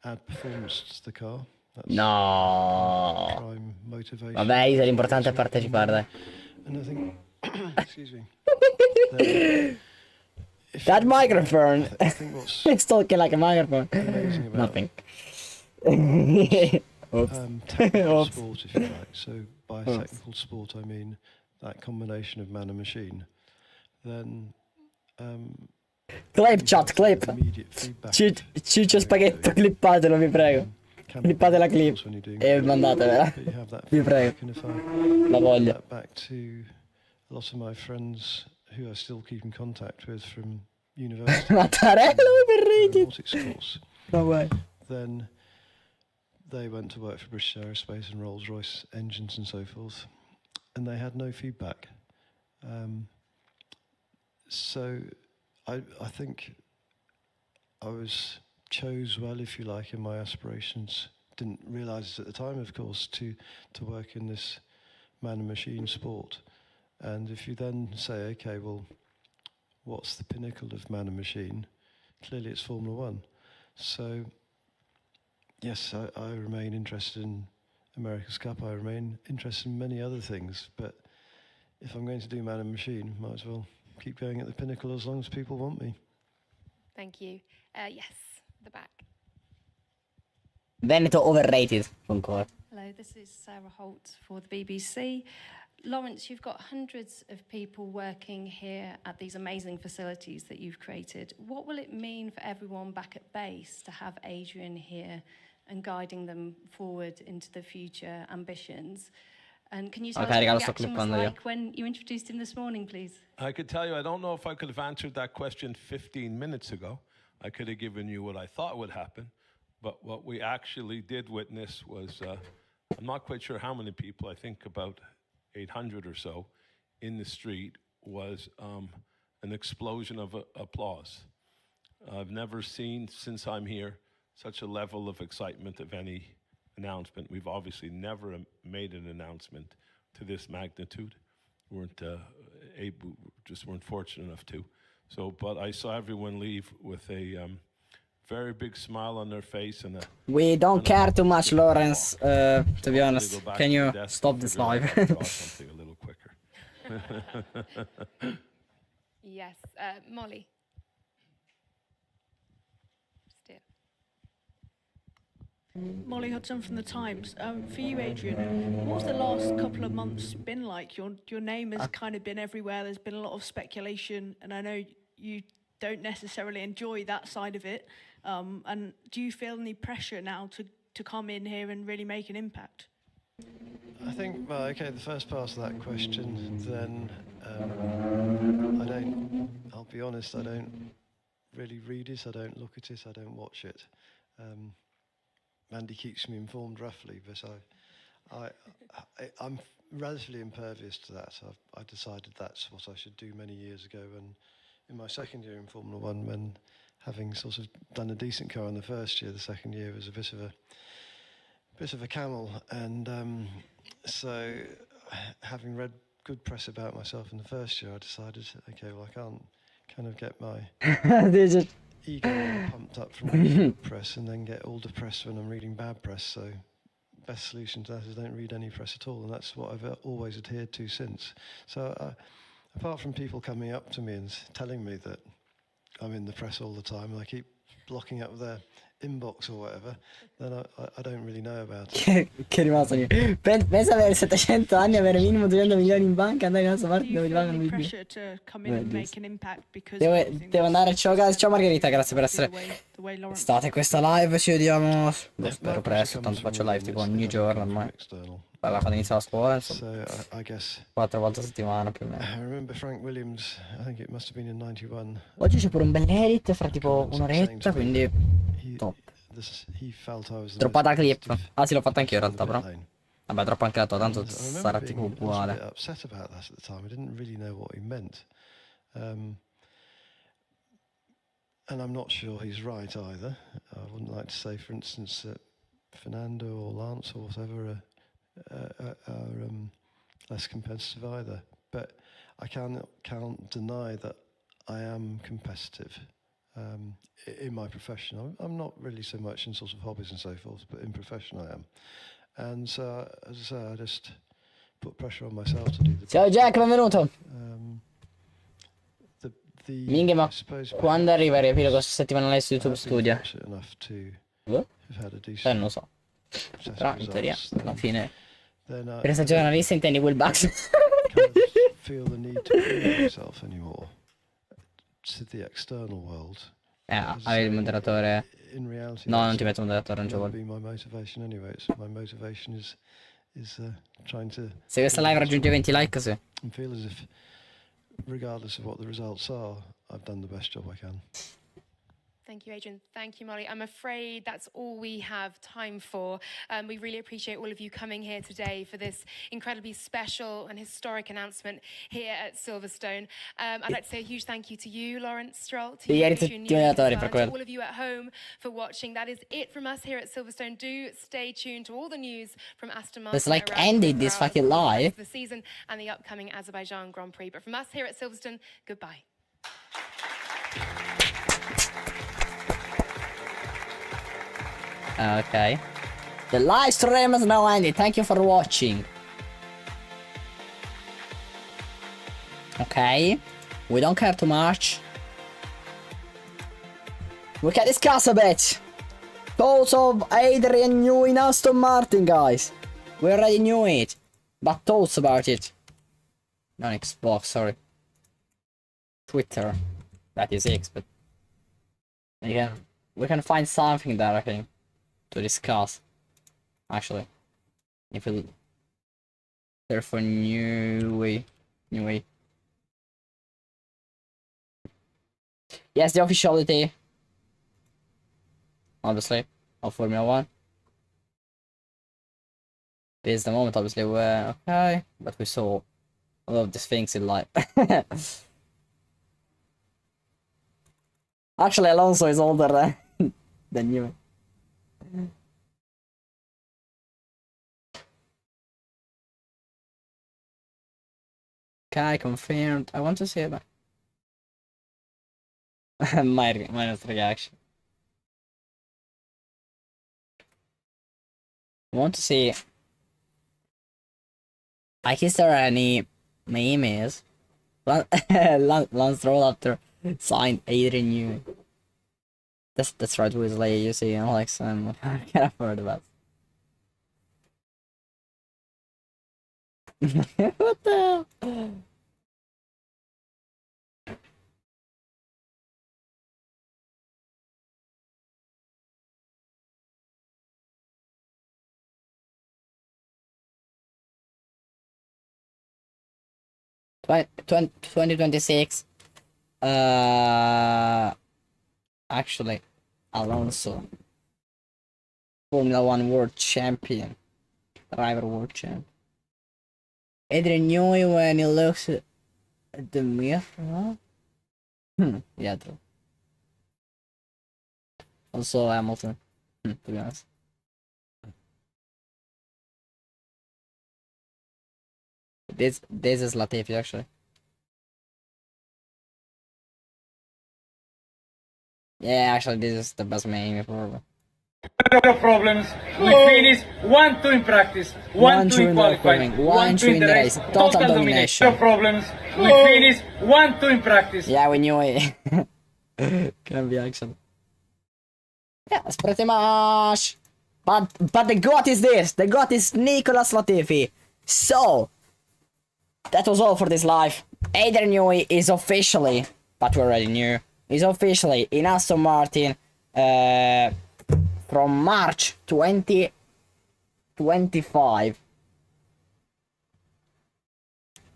add performance to the car. That's No. prime motivation. Vabbè, Isa, l'importante è partecipare, dai. And I think, excuse me. That microphone. I think what's It's talking like a microphone. amazing about Nothing. technical sport, if you like. So by technical sport, I mean that combination of man and machine. Then Clip, chat, clip. immediate feedback. Ciccio Spaghetto, clippatelo, vi prego. Clippate la clip e mandatevela. Vi prego. La voglio. Back to a lot of my friends who I still keep in contact with from university. Mattarello per robotics course. No way. Then they went to work for British Aerospace and Rolls-Royce engines and so forth, and they had no feedback. So I think I chose well, if you like, in my aspirations. Didn't realise at the time, of course, to work in this man and machine sport. And if you then say, okay, well, what's the pinnacle of man and machine? Clearly it's Formula One. So, yes, I remain interested in America's Cup. I remain interested in many other things. But if I'm going to do man and machine, might as well keep going at the pinnacle as long as people want me. Thank you. Yes, the back. Veneto overrated. Ancora. Hello, this is Sarah Holt for the BBC. Lawrence, you've got hundreds of people working here at these amazing facilities that you've created. What will it mean for everyone back at base to have Adrian here and guiding them forward into the future ambitions? And can you tell us what the reaction was like when you introduced him this morning, please? I could tell you, I don't know if I could have answered that question 15 minutes ago. I could have given you what I thought would happen. But what we actually did witness was, I'm not quite sure how many people, I think about 800 or so, in the street, was an explosion of applause. I've never seen, since I'm here, such a level of excitement of any announcement. We've obviously never made an announcement to this magnitude. We weren't fortunate enough to. So, but I saw everyone leave with a very big smile on their face and a. We don't care too much, Lawrence, to be Hopefully they honest. go back Can to you their desk stop and this figure out live? how to draw something a little quicker. Yes, Molly. Steer. Molly Hudson from The Times. For you, Adrian, what's the last couple of months been like? Your name has kind of been everywhere. There's been a lot of speculation, and I know you don't necessarily enjoy that side of it. And do you feel any pressure now to come in here and really make an impact? I think, well, okay, the first part of that question, then I'll be honest, I don't really read it, I don't look at it, I don't watch it. Andy keeps me informed roughly, but I'm relatively impervious to that. I decided that's what I should do many years ago, and in my second year in Formula One, when having sort of done a decent car in the first year, the second year was a bit of a camel, and so having read good press about myself in the first year, I decided, okay, well, I can't kind of get my ego all pumped up from reading good press and then get all depressed when I'm reading bad press. So best solution to that is don't read any press at all, and that's what I've always adhered to since. So apart from people coming up to me and telling me that I'm in the press all the time and I keep blocking up their inbox or whatever, then I don't really know about it. Che rimasto lì. Pensa avere 700 anni, avere minimo 200 milioni in banca, andare in Aston Do Martin you dove ti feel pagano any il video. pressure to come in and make an impact because Devo andare, ciao guys, ciao Margherita, grazie per essere state in questa live, ci vediamo, spero presto, tanto faccio live tipo ogni giorno ormai. Bella, quando inizio la scuola, insomma, 4 volte a settimana più o meno. I remember Frank Williams, I think it must have been in 91. Oggi c'è pure un bel edit fra tipo un'oretta, quindi top. Droppata clip. Ah sì, l'ho fatta anch'io in realtà, però. Vabbè, droppo anche la tua, tanto sarà tipo uguale. Upset about that at the time. I didn't really know what he meant. And I'm not sure he's right either. I wouldn't like to say, for instance, that Fernando or Lance or whatever are less competitive either. But I can't deny that I am competitive in my profession. I'm not really so much in sort of hobbies and so forth, but in profession I am. And so, as I say, I just put pressure on myself to do the Ciao Jack, benvenuto. Minghe, ma quando arriva il riepilogo settimanale su YouTube Studio? Non lo so. Però in teoria, alla fine, per essere giornalista intendi Will Bucks? Feel the need to prove myself anymore to the external world. Avevi il moderatore. No, non ti metto un moderatore, non gioco. My motivation anyway. My motivation is trying to. Se questa live raggiunge 20 like, sì. And feel as if, regardless of what the results are, I've done the best job I can. Thank you, Adrian. Thank you, Molly. I'm afraid that's all we have time for. We really appreciate all of you coming here today for this incredibly special and historic announcement here at Silverstone. I'd like to say a huge thank you to you, Lawrence Stroll, to you, Adrian Newey, to all of you at home for watching. That is it from us here at Silverstone. Do stay tuned to all the news from Aston Martin. It's like ended this fucking live. The season and the upcoming Azerbaijan Grand Prix. But from us here at Silverstone, goodbye. Okay. The live stream is now ended. Thank you for watching. Okay. We don't care too much. We can discuss a bit. Thoughts of Adrian Newey in Aston Martin, guys. We already knew it. But thoughts about it. Not Xbox, sorry. Twitter. That is X, but... Yeah. We can find something there, I think, to discuss. Actually. If we search for Newey. Yes, the officiality. Obviously. Of Formula 1. This is the moment, obviously, where... Okay. But we saw a lot of these things in life. Actually, Alonso is older than Newey. Okay, confirmed. I want to see it. minus reaction. I want to see. Like, is there any memes? Lance Stroll after signed Adrian Newey. That's right, Weasley. You see, Alex, and I can't afford that. What the hell? Twen- 2026. Actually, Alonso, Formula One World Champion, driver world champ. Adrian Newey when he looks at the mirror. Huh? Yeah, true. Also Hamilton, to be honest. This is Latifi actually. Yeah, actually, this is the best meme probably. No problems. We finished 1-2 in practice, 1-2 in qualifying, 1-2 in the race. Total domination. No problems. We finished 1-2 in practice. Yeah, we knew it. Can be action. Yeah, that's pretty much. But the GOAT is this. The GOAT is Nicolas Latifi. So that was all for this live. Adrian Newey is officially, but we already knew, is officially in Aston Martin from March 2025.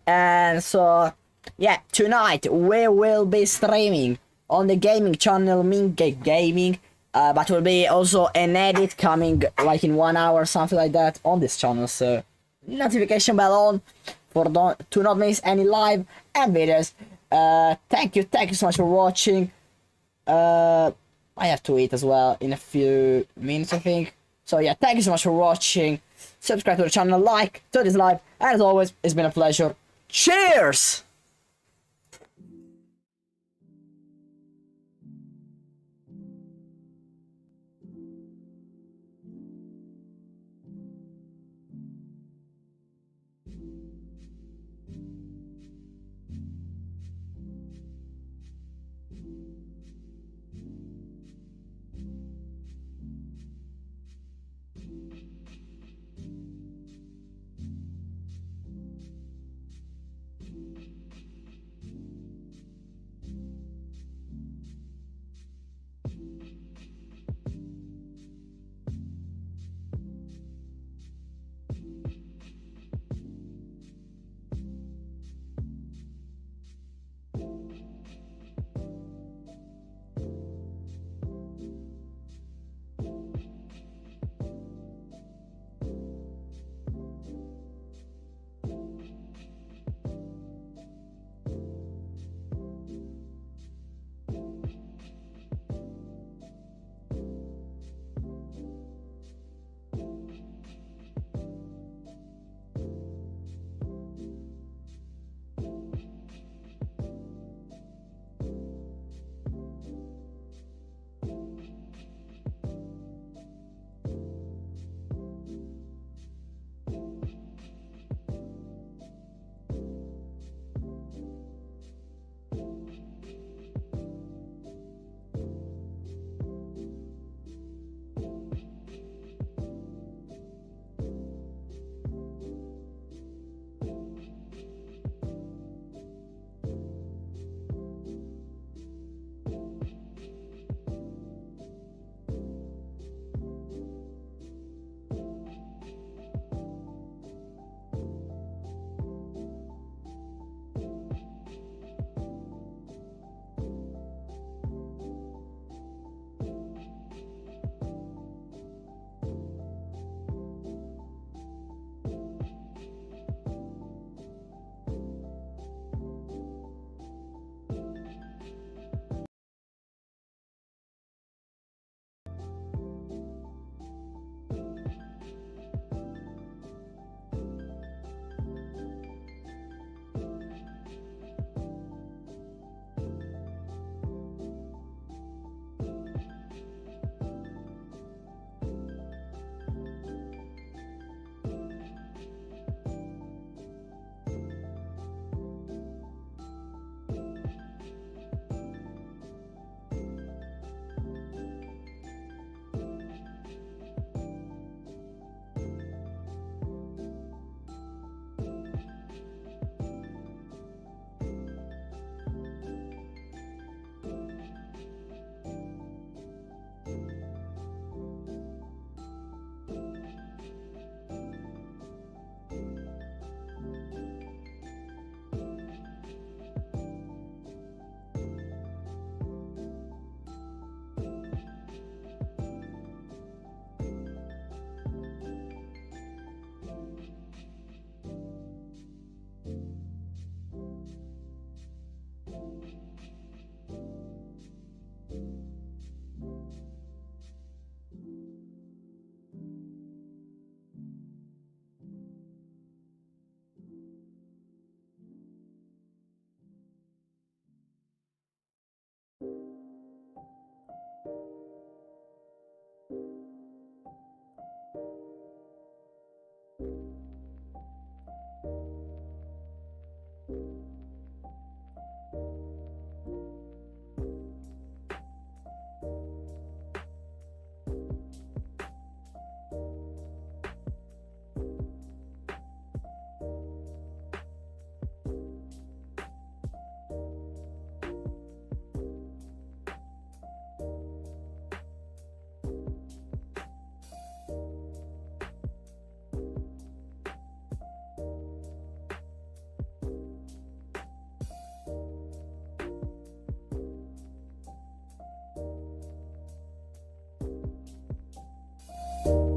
And so, yeah, tonight we will be streaming on the gaming channel mingheyt Gaming, but will be also an edit coming like in 1 hour, something like that, on this channel. So notification bell on for to not miss any live and videos. Thank you so much for watching. I have to eat as well in a few minutes, I think. So yeah, thank you so much for watching. Subscribe to the channel, like to this live, and as always, it's been a pleasure. Cheers! Bye.